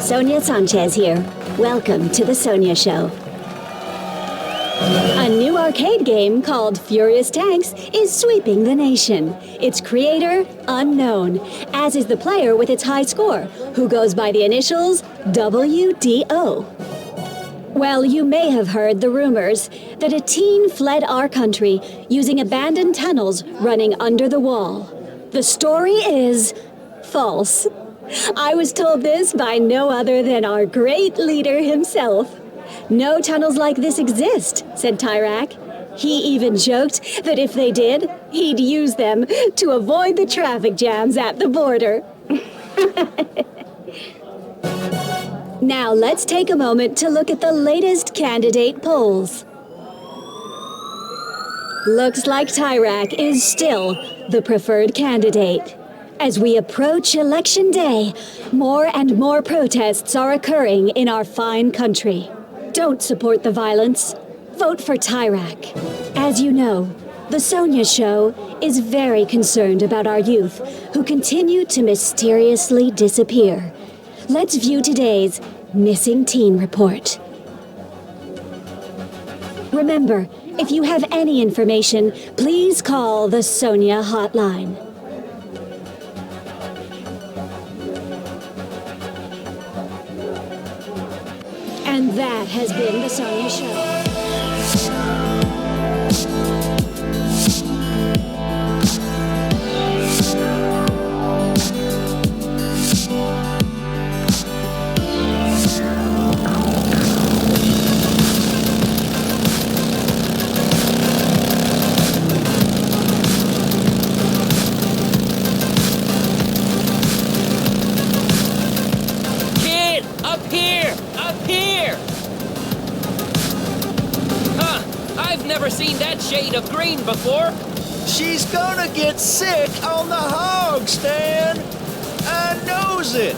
Sonia Sanchez here. Welcome to the Sonia Show. A new arcade game called Furious Tanks is sweeping the nation. Its creator, unknown, as is the player with its high score, who goes by the initials WDO. Well, you may have heard the rumors that a teen fled our country using abandoned tunnels running under the wall. The story is false. I was told this by no other than our great leader himself. No tunnels like this exist, said Tyrak. He even joked that if they did, he'd use them to avoid the traffic jams at the border. Now let's take a moment to look at the latest candidate polls. Looks like Tyrak is still the preferred candidate. As we approach Election Day, more and more protests are occurring in our fine country. Don't support the violence. Vote for Tyrak. As you know, the Sonia Show is very concerned about our youth who continue to mysteriously disappear. Let's view today's Missing Teen Report. Remember, if you have any information, please call the Sonia hotline. And that has been the Sonia Show. Seen that shade of green before. She's gonna get sick on the hog stand. I knows it.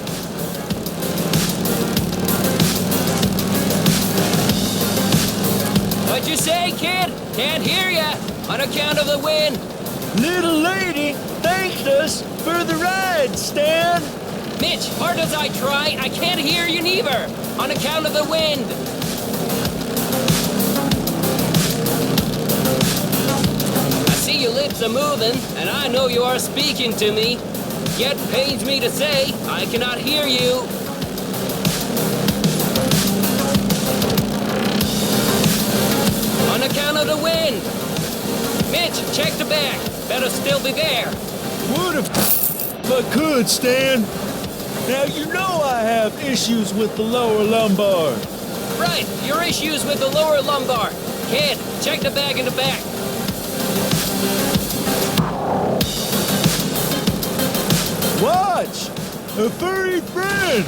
What'd you say, kid? Can't hear ya on account of the wind. Little lady thanked us for the ride, Stan. Mitch, hard as I try, I can't hear you neither on account of the wind. Your lips are moving, and I know you are speaking to me. Yet pains me to say, I cannot hear you. On account of the wind. Mitch, check the back. Better still be there. Would if I could, Stan. Now you know I have issues with the lower lumbar. Right, your issues with the lower lumbar. Kid, check the bag in the back. Watch! A furry friend!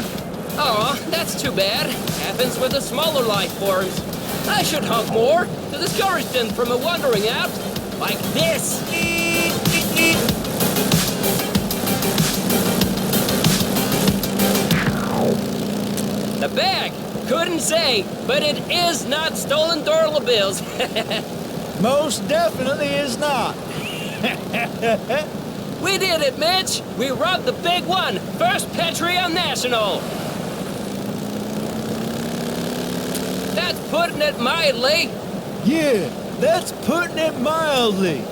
Aw, that's too bad. Happens with the smaller life forms. I should honk more to discourage them from wandering out like this. The bag! Couldn't say, but it is not stolen dollar bills. Most definitely is not. We did it, Mitch! We robbed the big one! First Patreon National! That's putting it mildly. Yeah, that's putting it mildly.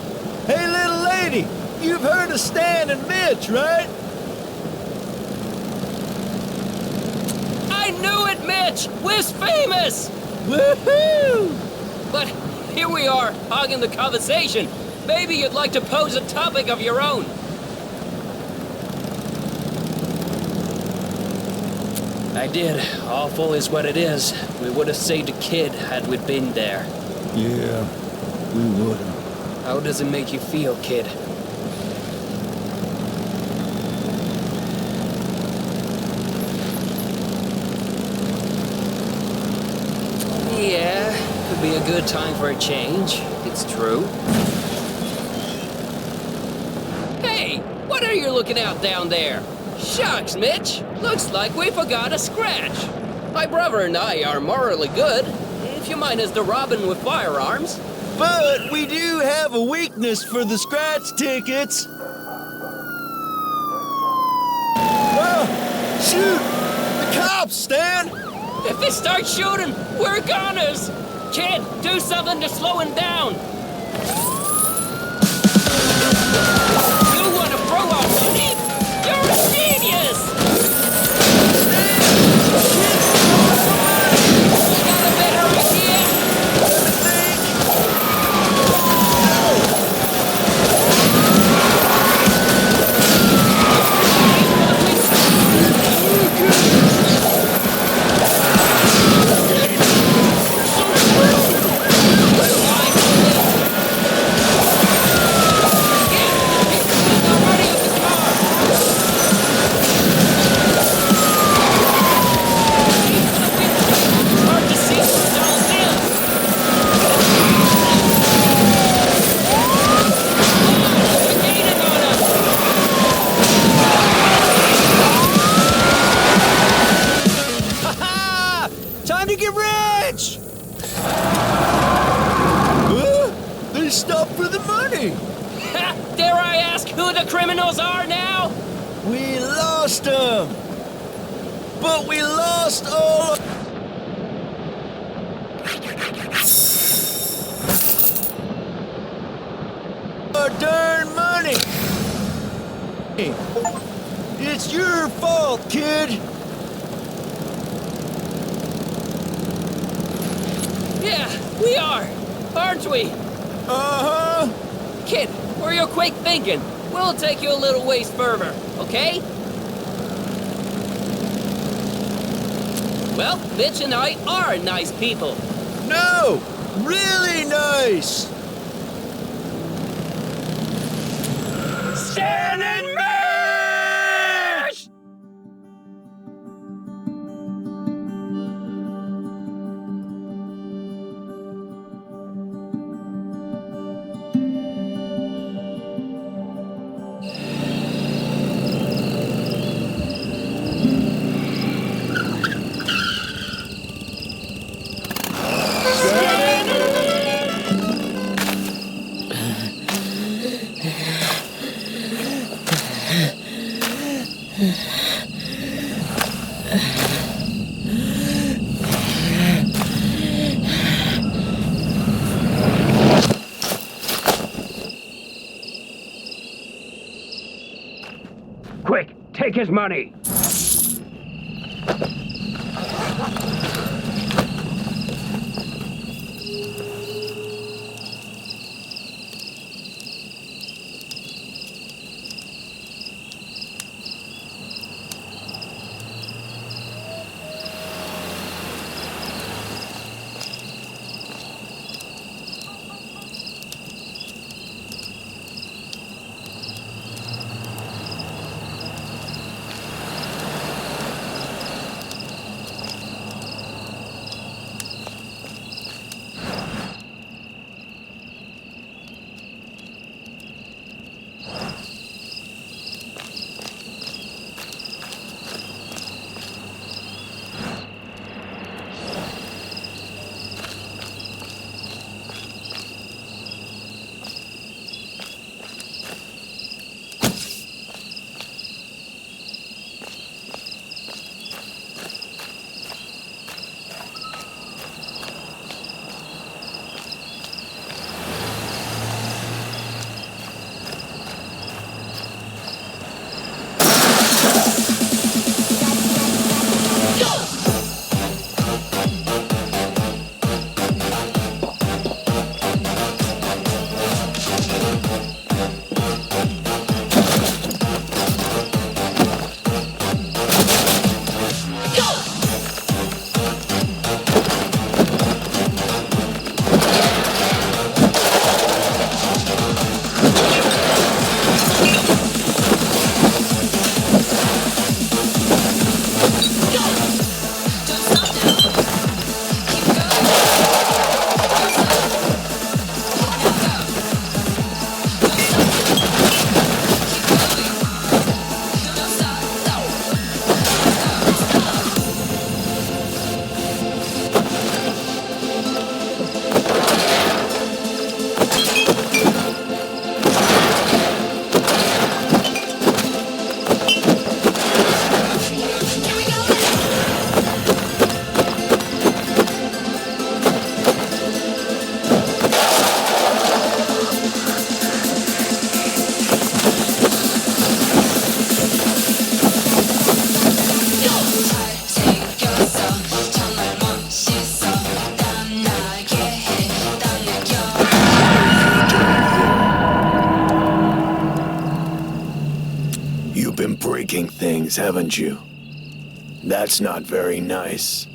Hey, little lady, you've heard of Stan and Mitch, right? I knew it, Mitch! We're famous! Woohoo! But here we are, hogging the conversation. Maybe you'd like to pose a topic of your own. I did. Awful is what it is. We would have saved a kid had we been there. Yeah, we would have. How does it make you feel, kid? Yeah, could be a good time for a change. It's true. Hey, what are you looking out down there? Shucks, Mitch. Looks like we forgot a scratch. My brother and I are morally good, if you mind us to robbing with firearms. But we do have a weakness for the scratch tickets. Oh, shoot! The cops, Stan! If they start shooting, we're goners! Kid, do something to slow him down! You want to throw off Chief? You're a genius! You got a better idea? Hard to see who's all in. They're gaining on us. Ha-ha! Time to get rich! Huh? They stopped for the money! Dare I ask who the criminals are now? We lost them! But we lost all our darn money! It's your fault, kid! Yeah, we are, aren't we? Uh-huh! Kid, for your quick thinking, we'll take you a little ways further, okay? Well, Mitch and I are nice people. No! Really nice! Stan and Mitch! Quick, take his money! breaking things, haven't you? That's not very nice.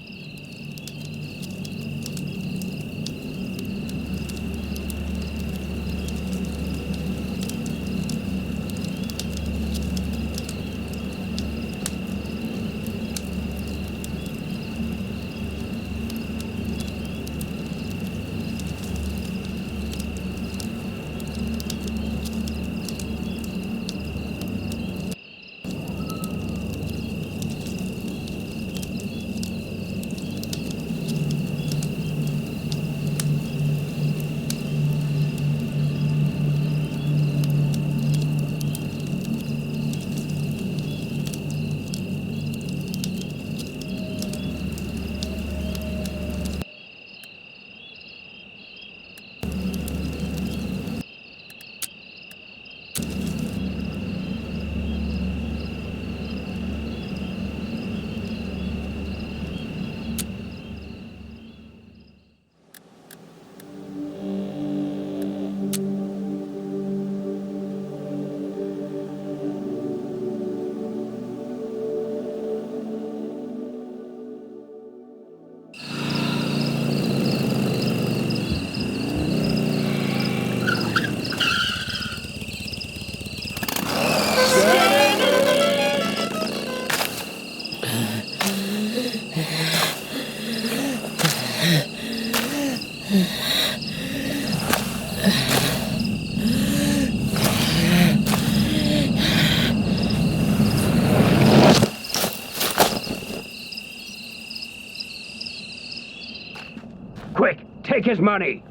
Quick, take his money!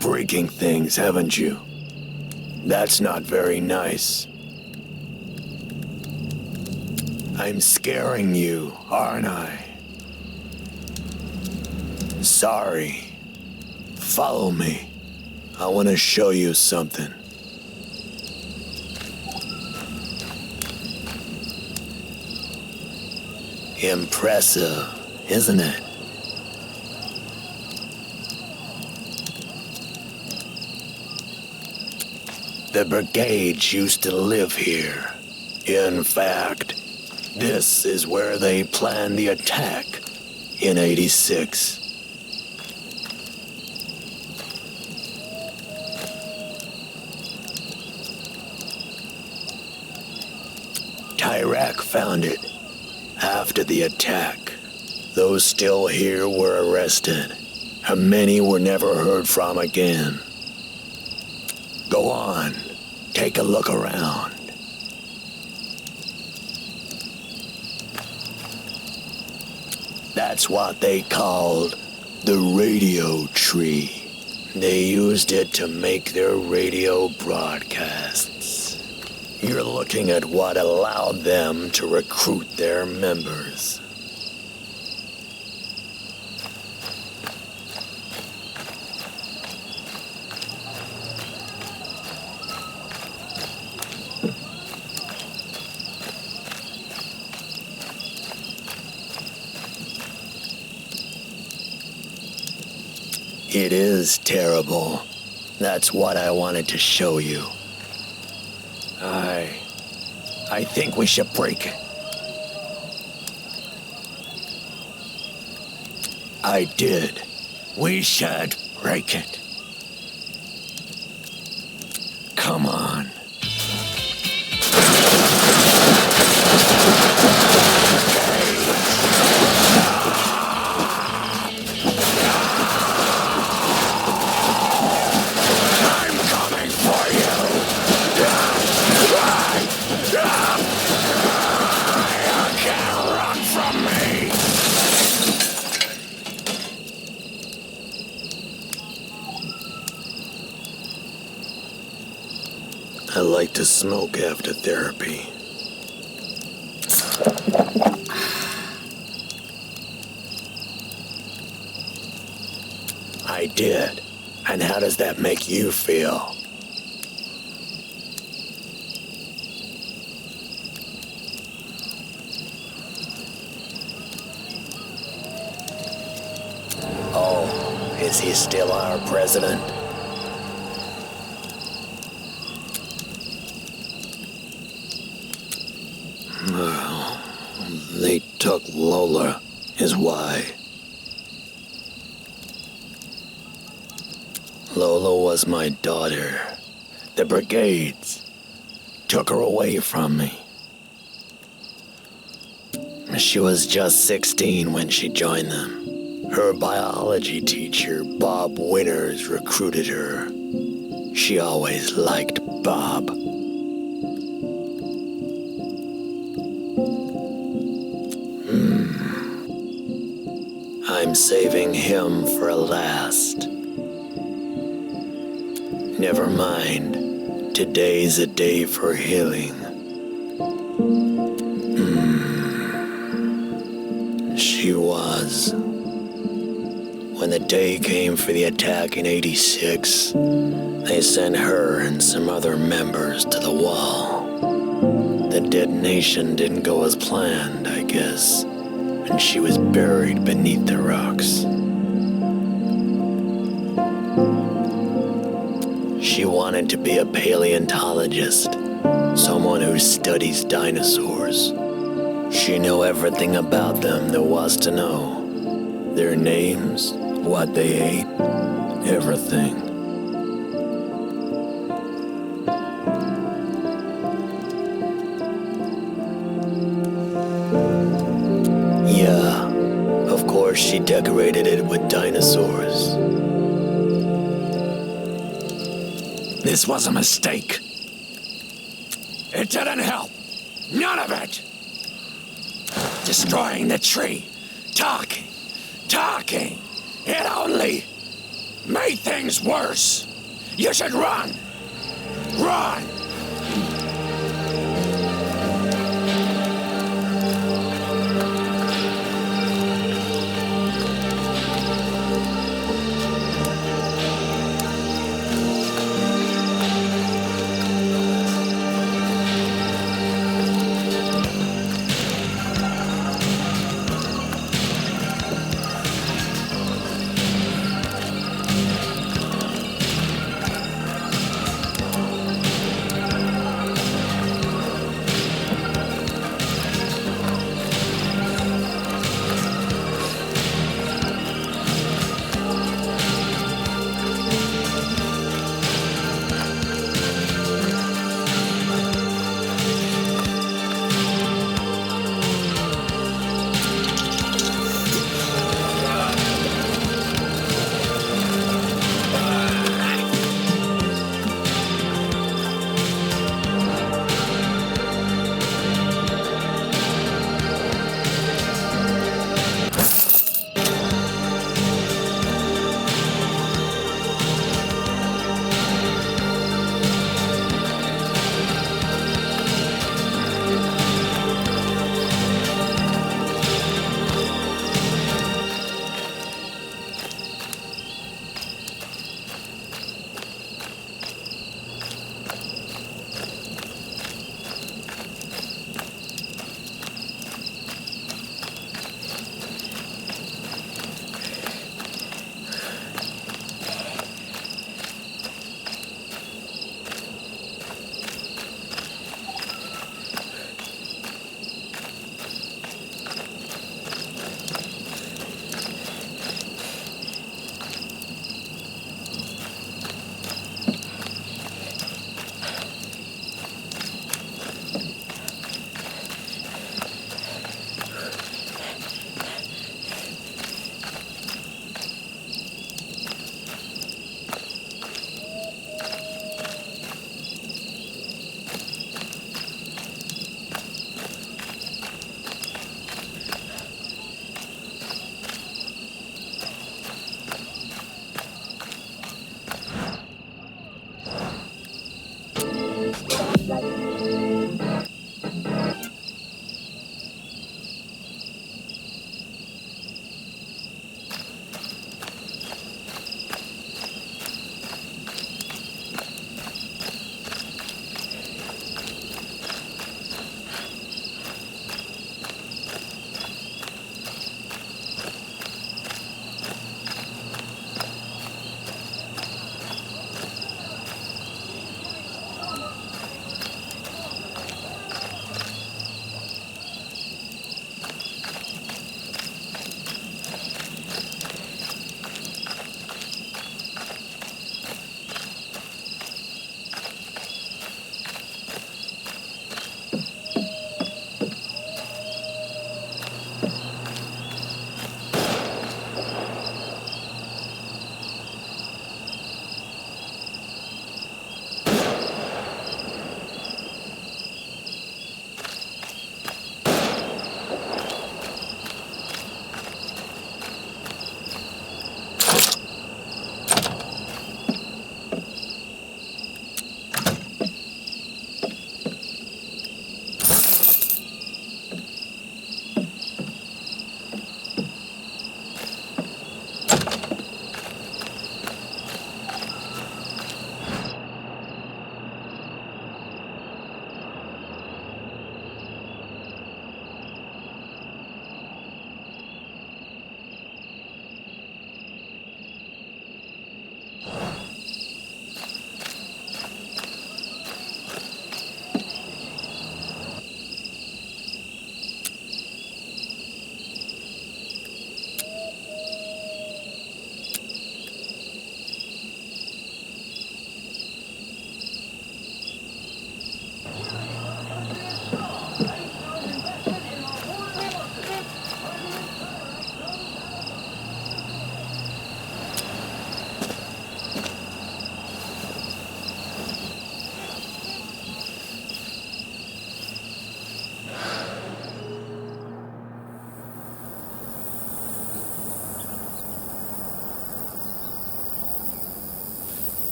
Breaking things, haven't you? That's not very nice. I'm scaring you, aren't I? Sorry. Follow me. I want to show you something. Impressive, isn't it? The brigades used to live here. In fact, this is where they planned the attack in '86. Tyrek found it after the attack. Those still here were arrested, and many were never heard from again. Go on, take a look around. That's what they called the radio tree. They used it to make their radio broadcasts. You're looking at what allowed them to recruit their members. It is terrible. That's what I wanted to show you. I think we should break it. I did. We should break it. Come on. I like to smoke after therapy. I did. And how does that make you feel? Oh, is he still our president? Well, they took Lola, is why. Lola was my daughter. The brigades took her away from me. She was just 16 when she joined them. Her biology teacher, Bob Winters, recruited her. She always liked Bob. I'm saving him for last. Never mind. Today's a day for healing. She was. When the day came for the attack in '86, they sent her and some other members to the wall. The detonation didn't go as planned, I guess, and she was buried beneath the rocks. She wanted to be a paleontologist, someone who studies dinosaurs. She knew everything about them there was to know. Their names, what they ate, everything. Yeah, of course she decorated it with dinosaurs. This was a mistake. It didn't help. None of it. Destroying the tree. Talking. It only made things worse. You should run. Run.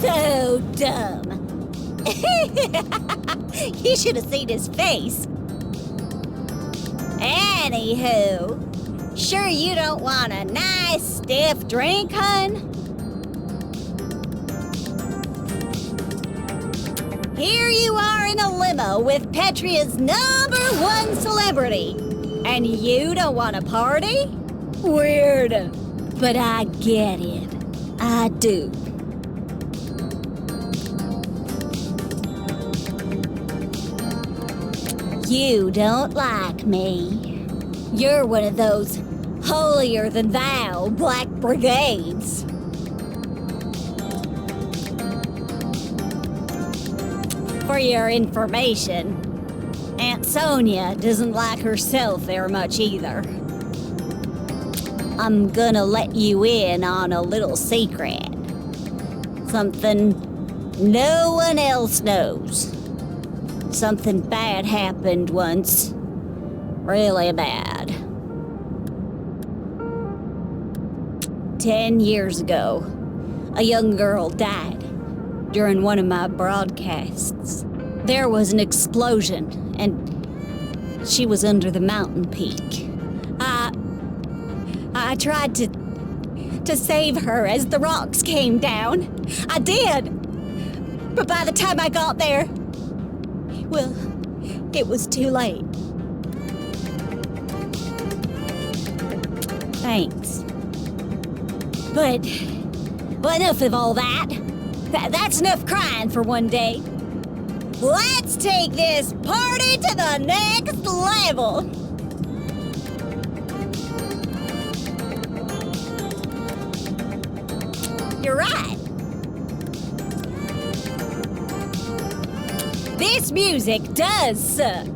So dumb. You should have seen his face. Anywho, sure you don't want a nice stiff drink, hun? Here you are in a limo with Petria's #1 celebrity, and you don't want to party? Weird, but I get it. I do. You don't like me. You're one of those holier-than-thou black brigades. For your information, Aunt Sonia doesn't like herself very much either. I'm gonna let you in on a little secret. Something no one else knows. Something bad happened once. Really bad. 10 years ago, a young girl died during one of my broadcasts. There was an explosion, and She was under the mountain peak. I tried to save her as the rocks came down. I did. But by the time I got there, well, it was too late. Thanks. But enough of all that. That's enough crying for one day. Let's take this party to the next level. You're right. This music does suck.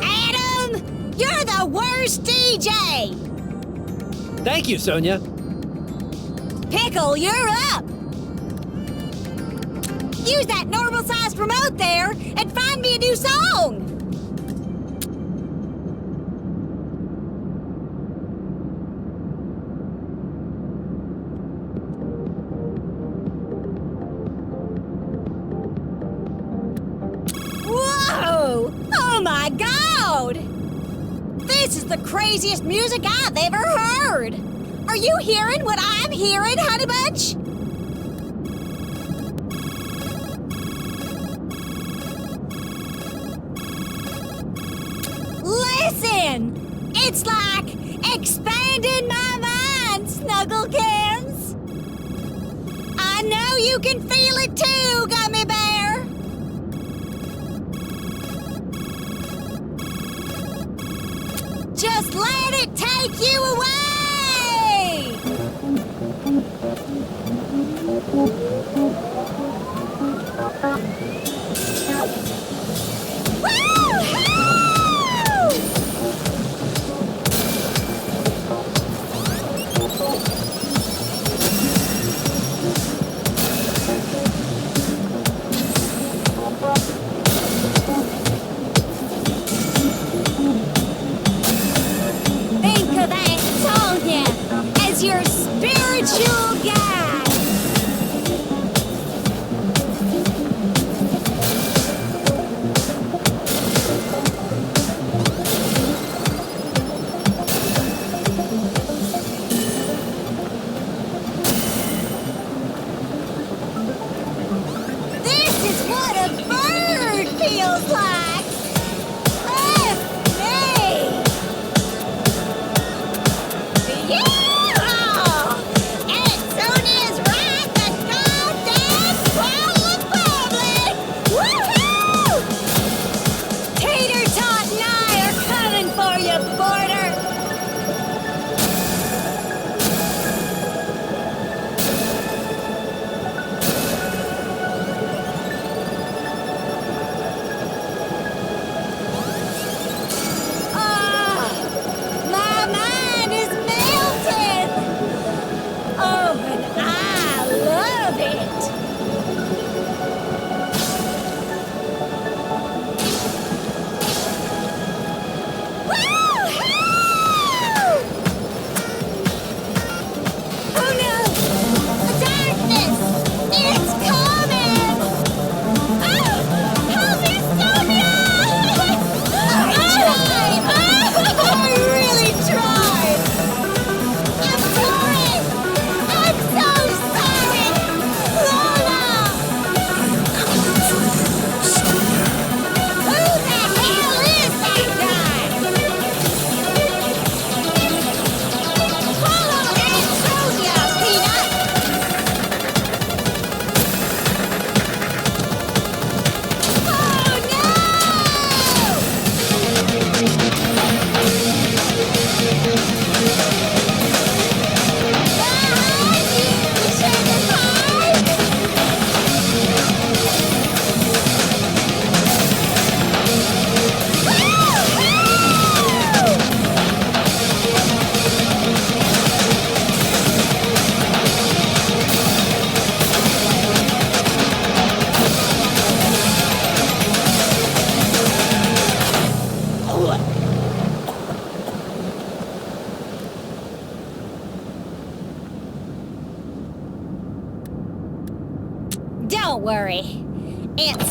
Adam, you're the worst DJ. Thank you, Sonia. Pickle, you're up. Use that normal-sized remote there and find me a new song. Whoa! Oh my God! This is the craziest music I've ever heard. Are you hearing what I'm hearing, Honey Bunch? Listen! It's like expanding my mind, Snugglecans. I know you can feel it too, Gummy Bear. Just let it take you away! Think of that!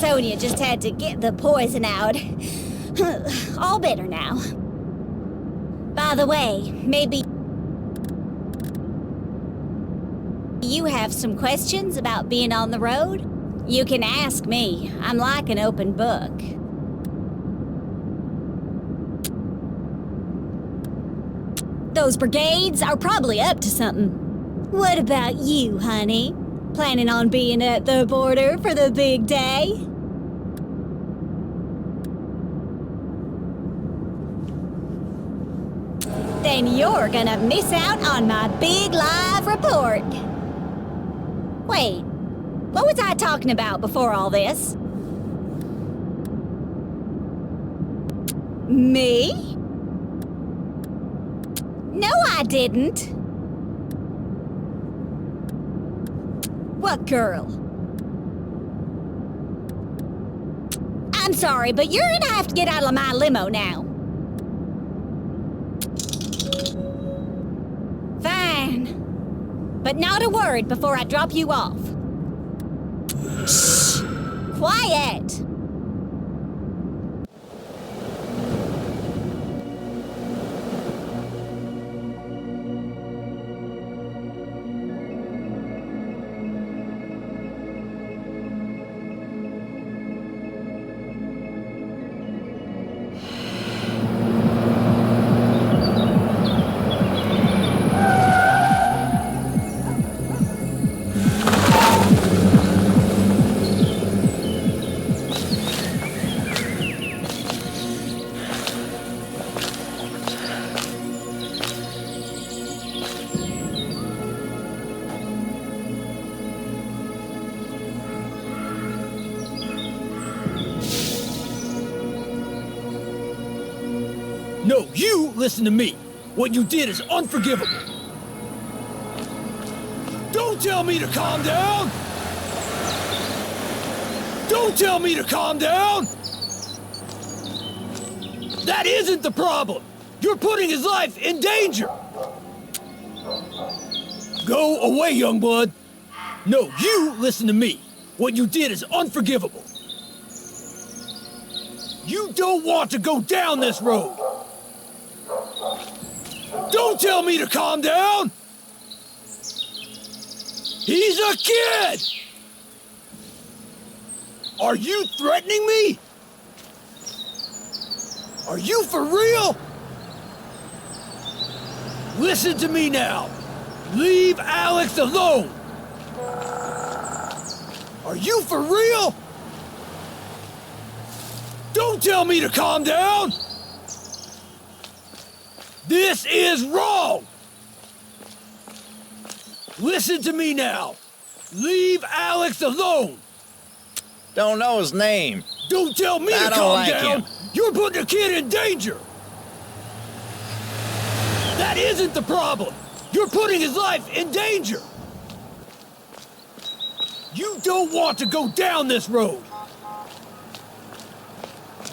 Sonia just had to get the poison out. All better now. By the way, maybe you have some questions about being on the road? You can ask me. I'm like an open book. Those brigades are probably up to something. What about you, honey? Planning on being at the border for the big day? Then you're gonna miss out on my big live report. Wait, what was I talking about before all this? Me? No, I didn't. What girl? I'm sorry, but you're gonna have to get out of my limo now. Fine. But not a word before I drop you off. Shh! Quiet! No, you listen to me. What you did is unforgivable. Don't tell me to calm down! Don't tell me to calm down! That isn't the problem! You're putting his life in danger! Go away, young blood. No, you listen to me. What you did is unforgivable. You don't want to go down this road! Don't tell me to calm down! He's a kid! Are you threatening me? Are you for real? Listen to me now. Leave Alex alone. Are you for real? Don't tell me to calm down! This is wrong! Listen to me now. Leave Alex alone. Don't know his name. Don't tell me I to don't calm like down. him. You're putting a kid in danger. That isn't the problem. You're putting his life in danger. You don't want to go down this road.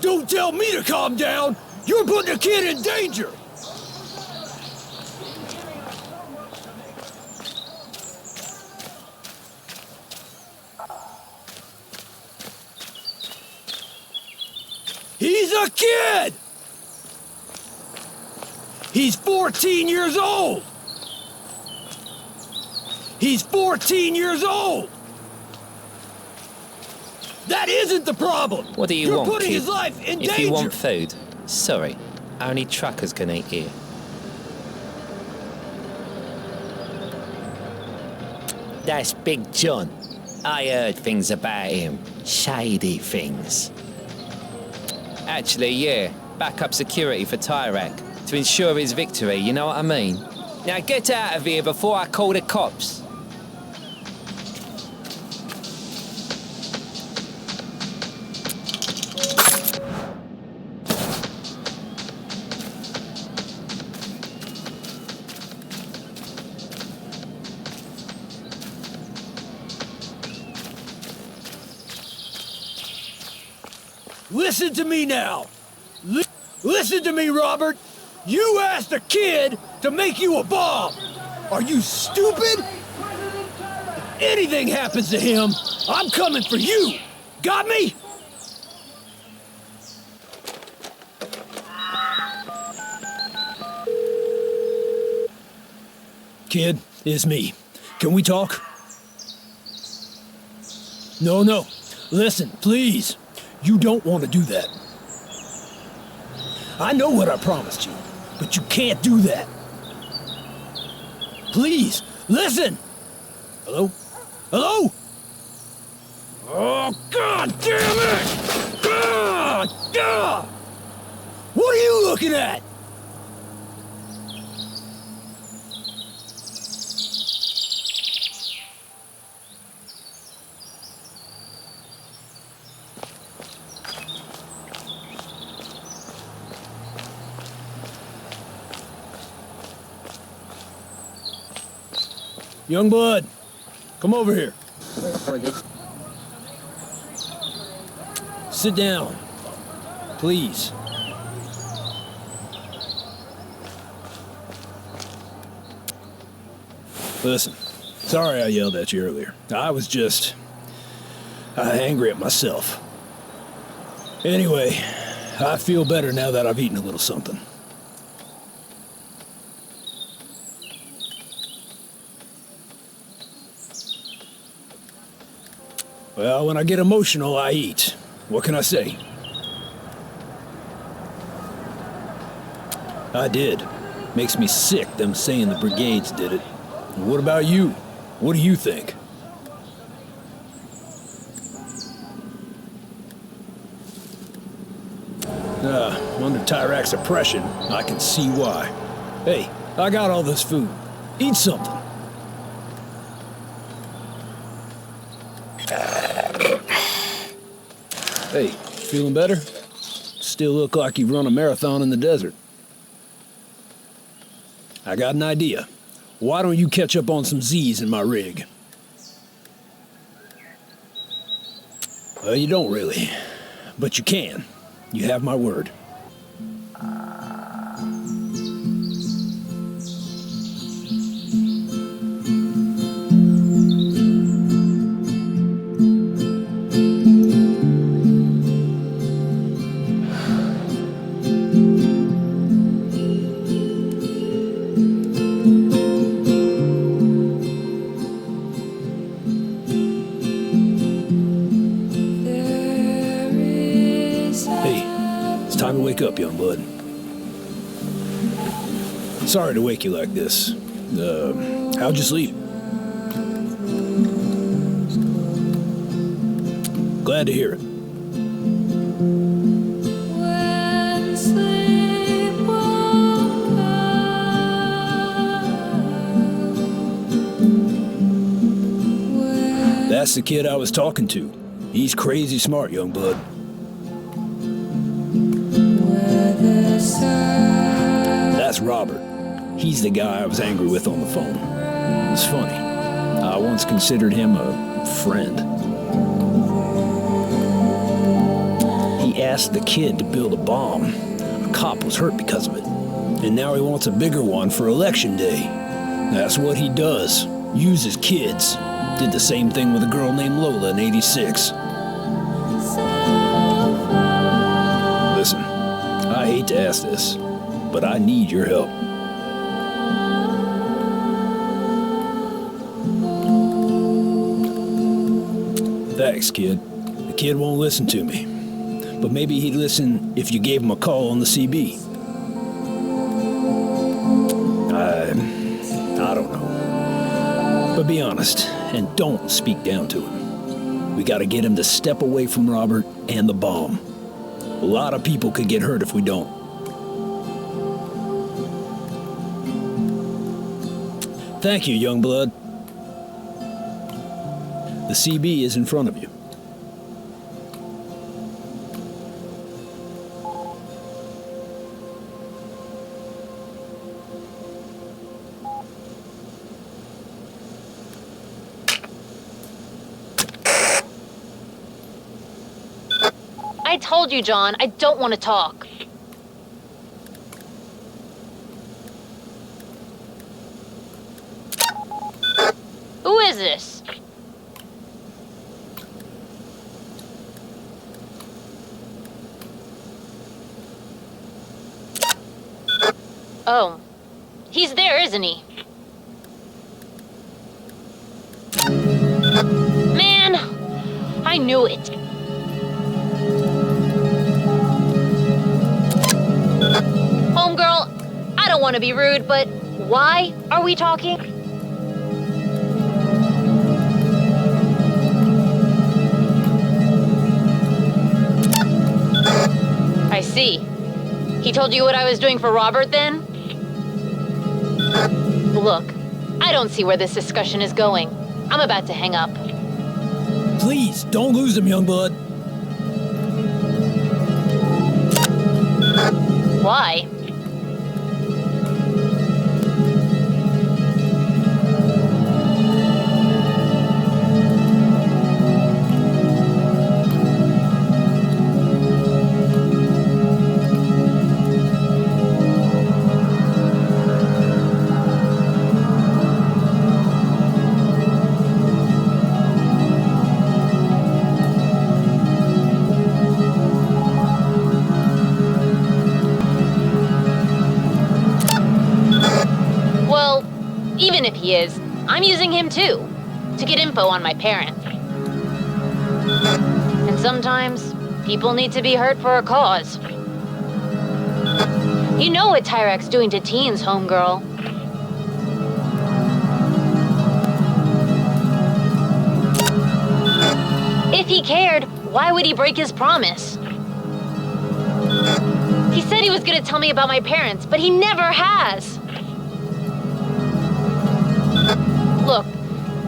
Don't tell me to calm down. You're putting a kid in danger. He's a kid! He's 14 years old! He's 14 years old! That isn't the problem! What do you You're want, putting kid? his life in If danger! you want food, sorry, only truckers can eat here. That's Big John. I heard things about him. Shady things. Actually, yeah. Backup security for Tyrak to ensure his victory, you know what I mean? Now get out of here before I call the cops. Listen to me now. Listen to me, Robert. You asked a kid to make you a bomb. Are you stupid? If anything happens to him, I'm coming for you. Got me? Kid, it's me. Can we talk? No, no. Listen, please. You don't want to do that. I know what I promised you, but you can't do that. Please, listen! Hello? Hello? Oh, God damn it! God! God! What are you looking at? Youngblood, come over here. Sit down, please. Listen, sorry I yelled at you earlier. I was just angry at myself. Anyway, I feel better now that I've eaten a little something. Well, when I get emotional, I eat. What can I say? I did. Makes me sick, them saying the brigades did it. And what about you? What do you think? Under Tyrak's oppression, I can see why. Hey, I got all this food. Eat something. Hey, feeling better? Still look like you've run a marathon in the desert. I got an idea. Why don't you catch up on some Z's in my rig? Well, you don't really. But you can. You have my word. Time to wake up, young bud. Sorry to wake you like this. How'd you sleep? Glad to hear it. That's the kid I was talking to. He's crazy smart, young bud. That's Robert. He's the guy I was angry with on the phone. It's funny. I once considered him a friend. He asked the kid to build a bomb. A cop was hurt because of it. And now he wants a bigger one for Election Day. That's what he does. Uses kids. Did the same thing with a girl named Lola in '86. Listen, I hate to ask this, but I need your help. Thanks, kid. The kid won't listen to me. But maybe he'd listen if you gave him a call on the CB. I don't know. But be honest, and don't speak down to him. We gotta get him to step away from Robert and the bomb. A lot of people could get hurt if we don't. Thank you, young blood. The CB is in front of you. I told you, John, I don't want to talk. Who is this? Oh, he's there, isn't he? I knew it. Homegirl, I don't want to be rude, but why are we talking? I see. He told you what I was doing for Robert then? Look, I don't see where this discussion is going. I'm about to hang up. Please, don't lose him, young bud. Why? Well, even if he is, I'm using him too, to get info on my parents. And sometimes, people need to be hurt for a cause. You know what Tyrak's doing to teens, homegirl. If he cared, why would he break his promise? He said he was gonna tell me about my parents, but he never has. Look,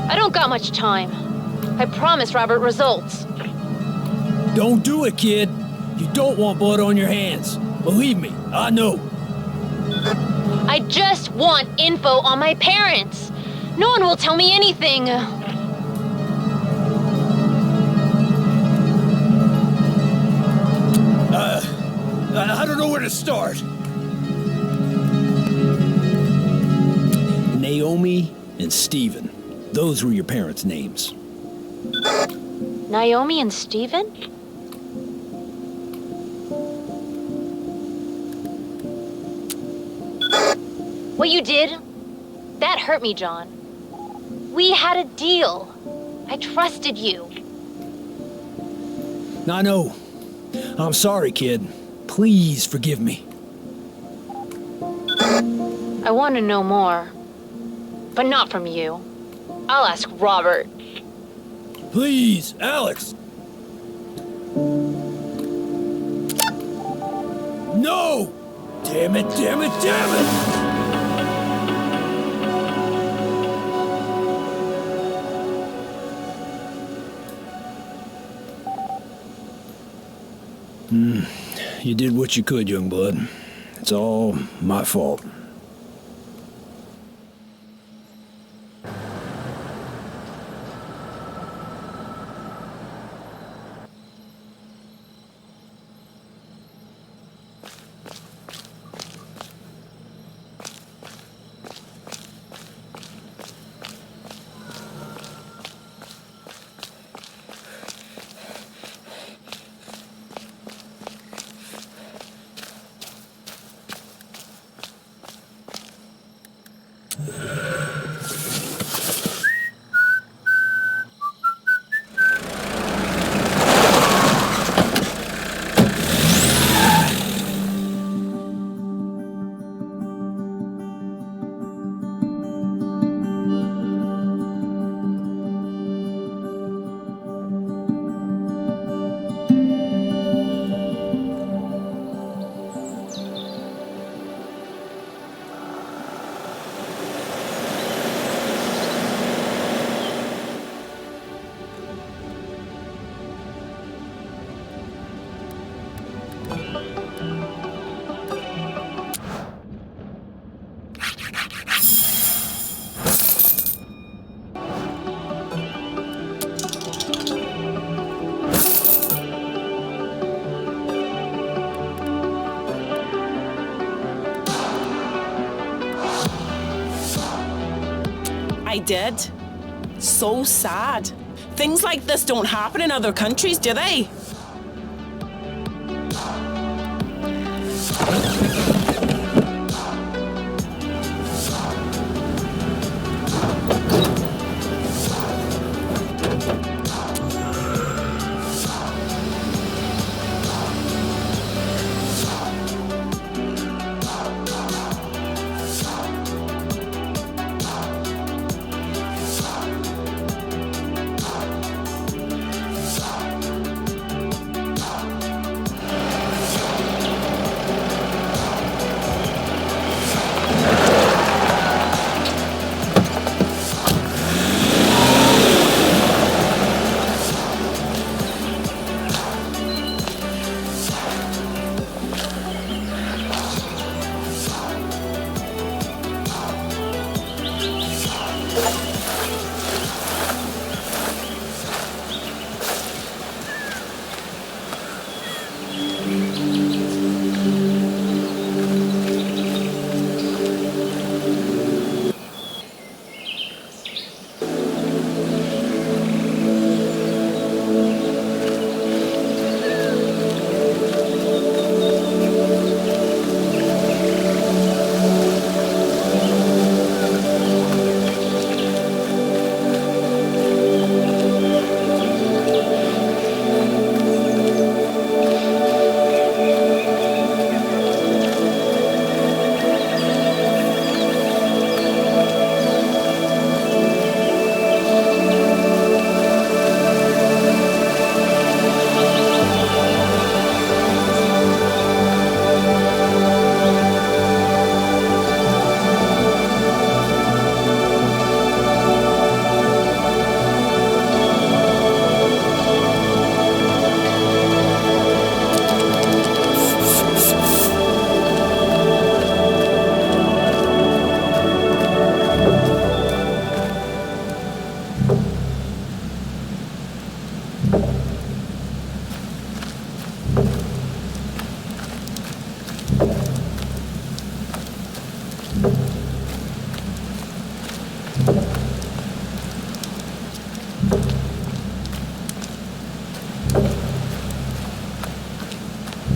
I don't got much time. I promised Robert results. Don't do it, kid. You don't want blood on your hands. Believe me, I know. I just want info on my parents. No one will tell me anything. I don't know where to start. Naomi and Stephen. Those were your parents' names. Naomi and Stephen? What you did, that hurt me, John. We had a deal. I trusted you. I know. I'm sorry, kid. Please forgive me. I want to know more. But not from you. I'll ask Robert. Please, Alex. No! Damn it, damn it, damn it! You did what you could, young blood. It's all my fault. I did. So sad. Things like this don't happen in other countries, do they?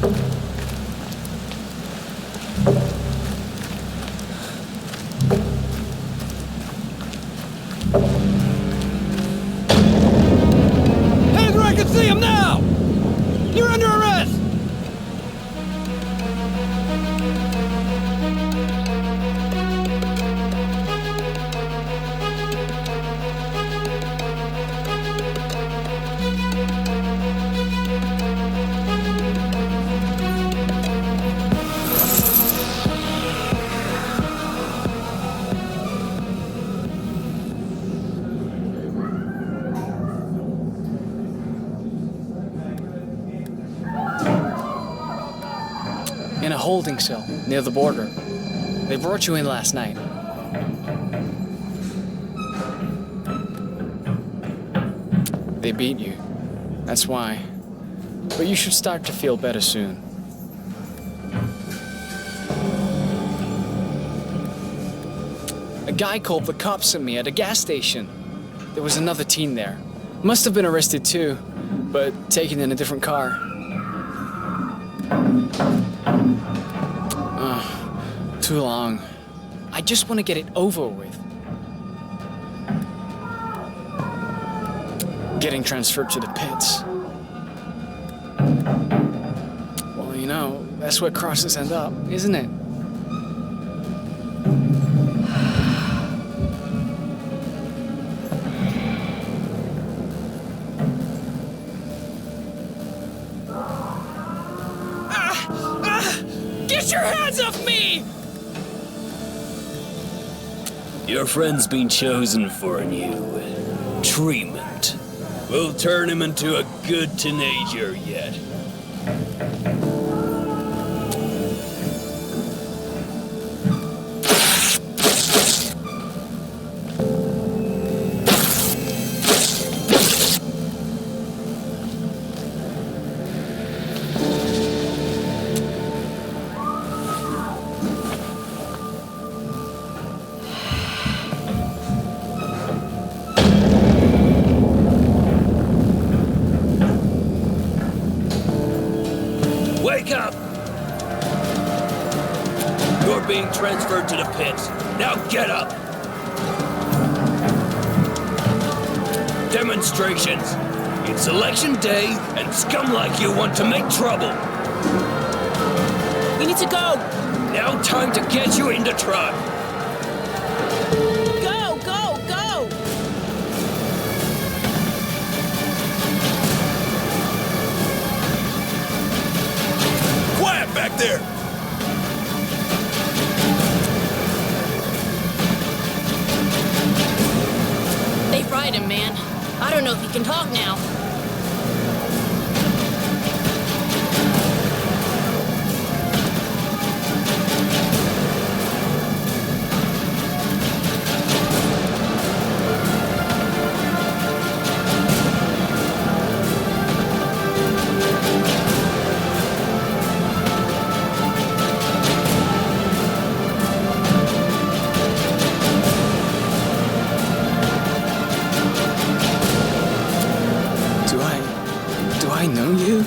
Hands where I can see him now! You're under arrest! In a holding cell near the border. They brought you in last night. They beat you. That's why. But you should start to feel better soon. A guy called the cops at me at a gas station. There was another teen there. Must have been arrested too, but taken in a different car. Too long. I just want to get it over with. Getting transferred to the pits. Well, you know, that's where crosses end up, isn't it? Get your hands off me! Your friend's been chosen for a new treatment. We'll turn him into a good teenager yet. Wake up! You're being transferred to the pits. Now get up! Demonstrations! It's election day, and scum like you want to make trouble! We need to go! Now time to get you in the truck! Go, go, go! Quiet back there! They fried him, man. I don't know if he can talk now. Do I know you?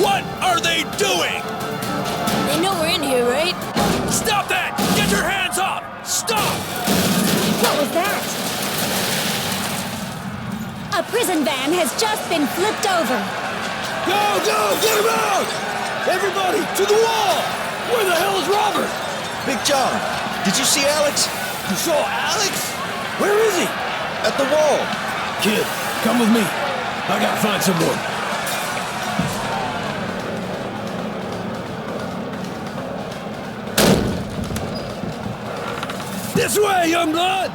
What are they doing? They know we're in here, right? Stop that! Get your hands off! Stop! What was that? A prison van has just been flipped over. Go, go! Get him out! Everybody, to the wall! Where the hell is Robert? Big John, did you see Alex? You saw Alex? Where is he? At the wall. Kid, come with me. I gotta find someone. This way, young blood!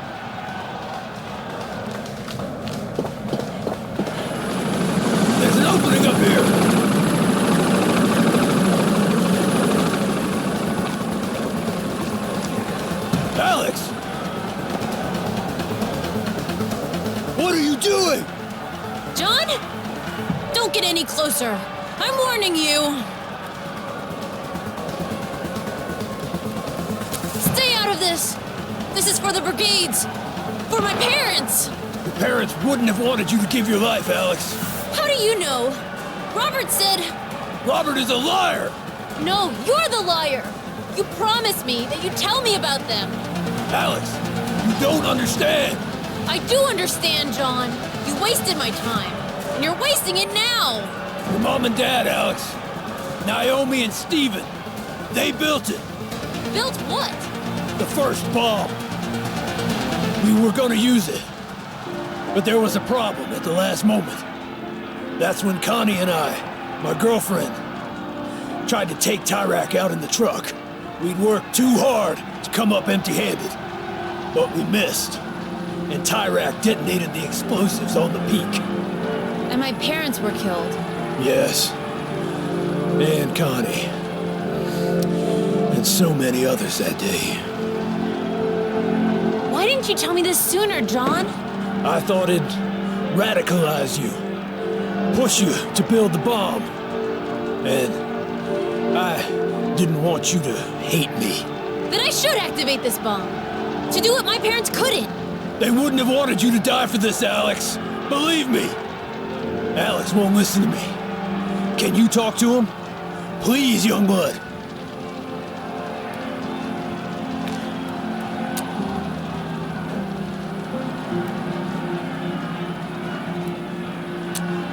There's an opening up here. Alex! What are you doing? John? Don't get any closer. I'm warning you. This is for the brigades! For my parents! Your parents wouldn't have wanted you to give your life, Alex. How do you know? Robert said... Robert is a liar! No, you're the liar! You promised me that you'd tell me about them. Alex, you don't understand. I do understand, John. You wasted my time, and you're wasting it now. Your mom and dad, Alex. Naomi and Steven. They built it. Built what? The first bomb. We were gonna use it. But there was a problem at the last moment. That's when Connie and I, my girlfriend, tried to take Tyrak out in the truck. We'd worked too hard to come up empty-handed. But we missed. And Tyrak detonated the explosives on the peak. And my parents were killed. Yes. And Connie. And so many others that day. Why didn't you tell me this sooner, John? I thought it'd radicalize you. Push you to build the bomb. And I didn't want you to hate me. Then I should activate this bomb. To do what my parents couldn't. They wouldn't have wanted you to die for this, Alex. Believe me. Alex won't listen to me. Can you talk to him? Please, young blood.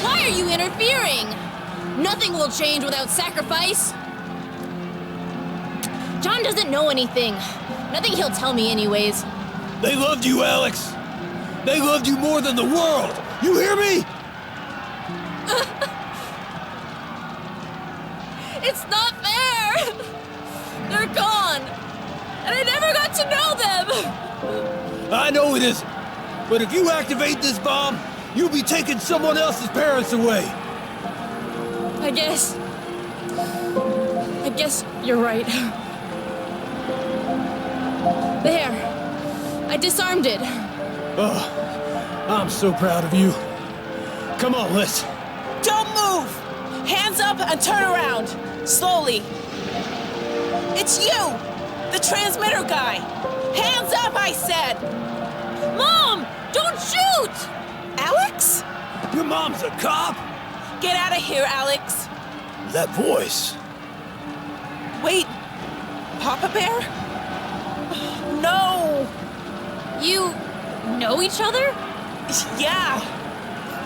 Why are you interfering? Nothing will change without sacrifice. John doesn't know anything. Nothing he'll tell me anyways. They loved you, Alex. They loved you more than the world. You hear me? It's not fair! They're gone! And I never got to know them! I know it isn't. But if you activate this bomb, you'll be taking someone else's parents away. I guess you're right. There. I disarmed it. Oh, I'm so proud of you. Come on, let's... Don't move! Hands up and turn around. Slowly. It's you! The transmitter guy! Hands up, I said! Mom! Don't shoot! Alex? Your mom's a cop? Get out of here, Alex. That voice. Wait. Papa Bear? No! You know each other? Yeah.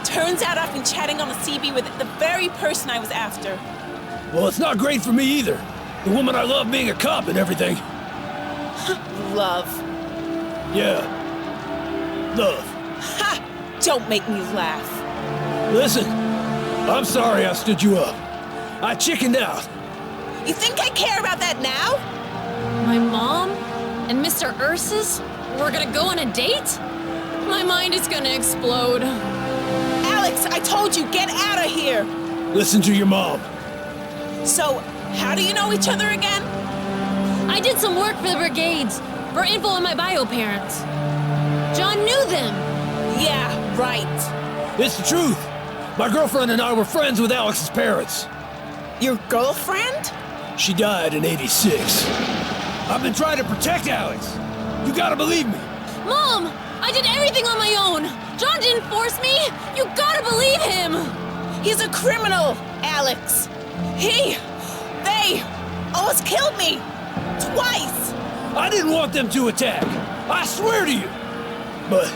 Turns out I've been chatting on the CB with the very person I was after. Well, it's not great for me either. The woman I love being a cop and everything. Love. Yeah. Love. Ha! Don't make me laugh. Listen, I'm sorry I stood you up. I chickened out. You think I care about that now? My mom and Mr. Ursus were gonna go on a date? My mind is gonna explode. Alex, I told you, get out of here! Listen to your mom. So, how do you know each other again? I did some work for the brigades, for info on my bio parents. John knew them. Yeah, right. It's the truth. My girlfriend and I were friends with Alex's parents. Your girlfriend? She died in '86. I've been trying to protect Alex. You gotta believe me. Mom! I did everything on my own! John didn't force me! You gotta believe him! He's a criminal, Alex. They almost killed me! Twice! I didn't want them to attack. I swear to you. But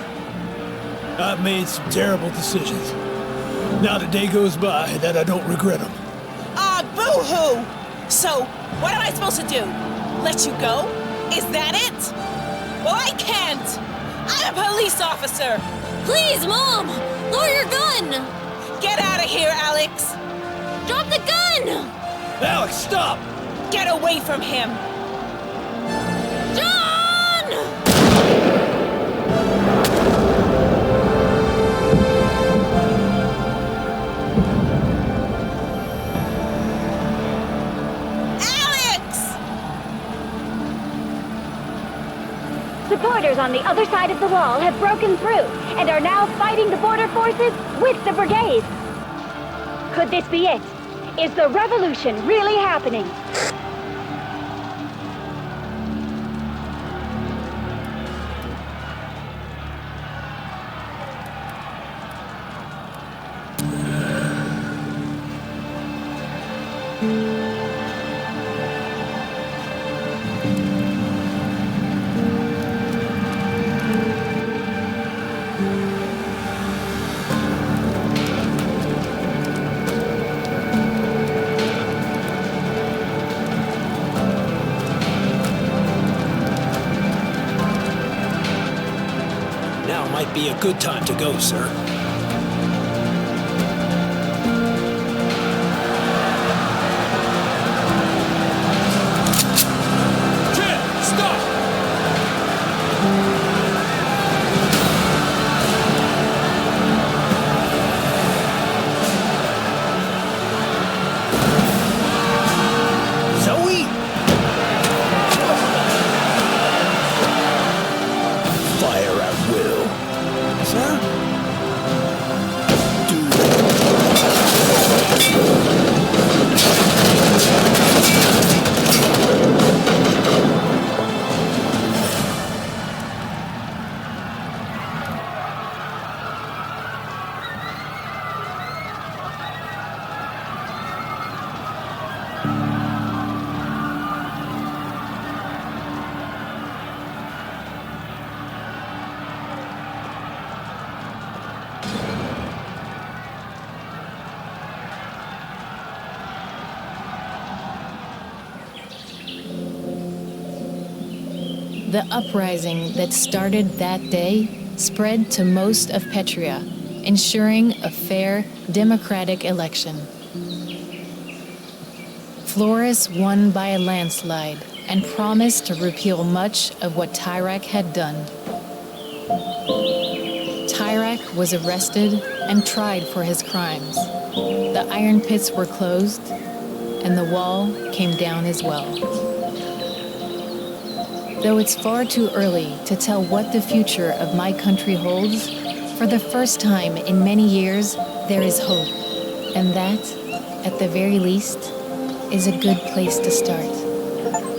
I've made some terrible decisions. Not a day goes by that I don't regret them. Ah, boo-hoo! So, what am I supposed to do? Let you go? Is that it? Well, I can't! I'm a police officer! Please, Mom! Lower your gun! Get out of here, Alex! Drop the gun! Alex, stop! Get away from him! John! Alex! Supporters on the other side of the wall have broken through and are now fighting the border forces with the brigades. Could this be it? Is the revolution really happening? be a good time to go, sir. The uprising that started that day spread to most of Petria, ensuring a fair, democratic election. Flores won by a landslide and promised to repeal much of what Tyrak had done. Tyrak was arrested and tried for his crimes. The iron pits were closed, and the wall came down as well. Though it's far too early to tell what the future of my country holds, for the first time in many years, there is hope. And that, at the very least, is a good place to start.